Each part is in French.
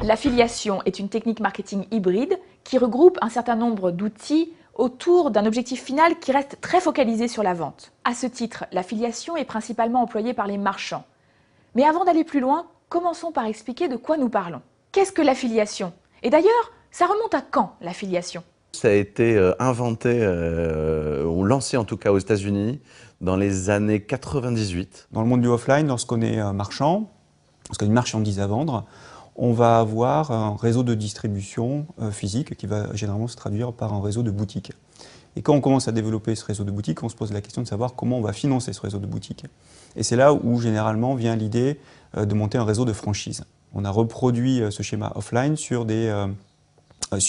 L'affiliation est une technique marketing hybride qui regroupe un certain nombre d'outils autour d'un objectif final qui reste très focalisé sur la vente. À ce titre, l'affiliation est principalement employée par les marchands. Mais avant d'aller plus loin, commençons par expliquer de quoi nous parlons. Qu'est-ce que l'affiliation? Et d'ailleurs, ça remonte à quand l'affiliation? Ça a été inventé, ou lancé en tout cas aux États-Unis, dans les années 98. Dans le monde du offline, lorsqu'on est marchand, lorsqu'on a une marchandise à vendre, on va avoir un réseau de distribution physique qui va généralement se traduire par un réseau de boutiques. Et quand on commence à développer ce réseau de boutiques, on se pose la question de savoir comment on va financer ce réseau de boutiques. Et c'est là où généralement vient l'idée de monter un réseau de franchise. On a reproduit ce schéma offline sur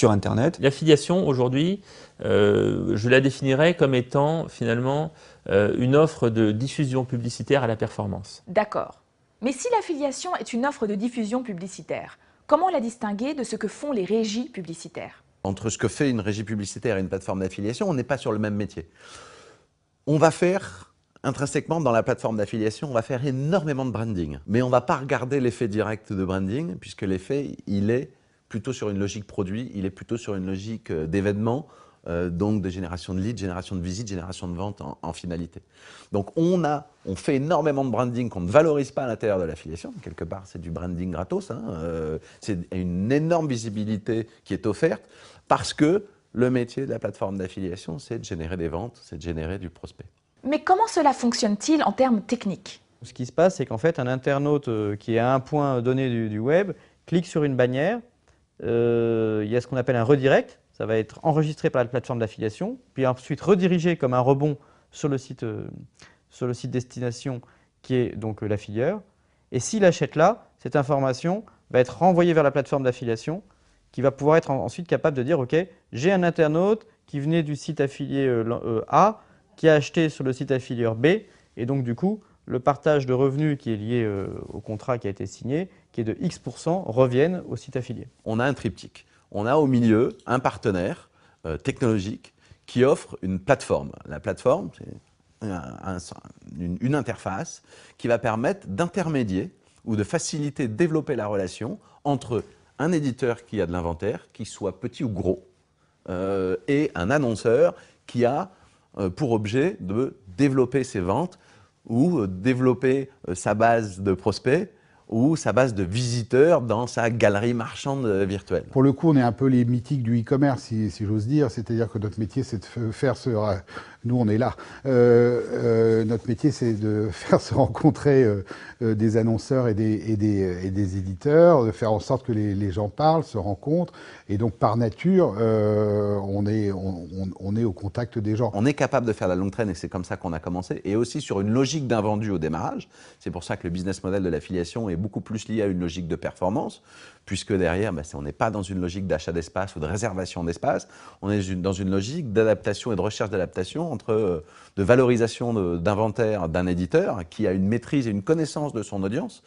Internet. L'affiliation aujourd'hui, je la définirais comme étant finalement une offre de diffusion publicitaire à la performance. D'accord. Mais si l'affiliation est une offre de diffusion publicitaire, comment la distinguer de ce que font les régies publicitaires? Entre ce que fait une régie publicitaire et une plateforme d'affiliation, on n'est pas sur le même métier. On va faire, intrinsèquement, dans la plateforme d'affiliation, on va faire énormément de branding. Mais on ne va pas regarder l'effet direct de branding, puisque l'effet, il est plutôt sur une logique produit, il est plutôt sur une logique d'événement, donc de génération de leads, génération de visites, génération de ventes en finalité. Donc on fait énormément de branding qu'on ne valorise pas à l'intérieur de l'affiliation. Quelque part, c'est du branding gratos, hein, c'est une énorme visibilité qui est offerte parce que le métier de la plateforme d'affiliation, c'est de générer des ventes, c'est de générer du prospect. Mais comment cela fonctionne-t-il en termes techniques? Ce qui se passe, c'est qu'en fait, un internaute qui est à un point donné du web clique sur une bannière. Il y a ce qu'on appelle un redirect. Ça va être enregistré par la plateforme d'affiliation, puis ensuite redirigé comme un rebond sur le site destination qui est donc l'affilieur. Et s'il achète là, cette information va être renvoyée vers la plateforme d'affiliation qui va pouvoir être ensuite capable de dire « Ok, j'ai un internaute qui venait du site affilié A, qui a acheté sur le site affilieur B, et donc du coup, le partage de revenus qui est lié au contrat qui a été signé, qui est de X%, reviennent au site affilié. » On a un triptyque. On a au milieu un partenaire technologique qui offre une plateforme. La plateforme, c'est une interface qui va permettre d'intermédier ou de faciliter, de développer la relation entre un éditeur qui a de l'inventaire, qu'il soit petit ou gros, et un annonceur qui a pour objet de développer ses ventes ou développer sa base de prospects ou sa base de visiteurs dans sa galerie marchande virtuelle. Pour le coup, on est un peu les mythiques du e-commerce, si j'ose dire. C'est-à-dire que notre métier, c'est de faire nous, on est là. Notre métier, c'est de faire se rencontrer des annonceurs et des éditeurs, de faire en sorte que les gens parlent, se rencontrent. Et donc, par nature, on est au contact des gens. On est capable de faire la longue traîne et c'est comme ça qu'on a commencé. Et aussi sur une logique d'invendu au démarrage. C'est pour ça que le business model de l'affiliation est beaucoup plus lié à une logique de performance, puisque derrière, on n'est pas dans une logique d'achat d'espace ou de réservation d'espace, on est dans une logique d'adaptation et de recherche d'adaptation entre de valorisation d'inventaire d'un éditeur qui a une maîtrise et une connaissance de son audience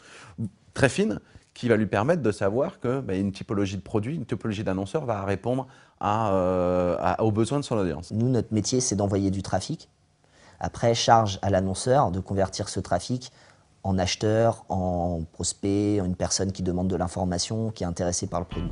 très fine, qui va lui permettre de savoir qu'une typologie de produit, une typologie d'annonceur va répondre aux besoins de son audience. Nous, notre métier, c'est d'envoyer du trafic. Après, charge à l'annonceur de convertir ce trafic en acheteur, en prospect, en une personne qui demande de l'information, qui est intéressée par le produit.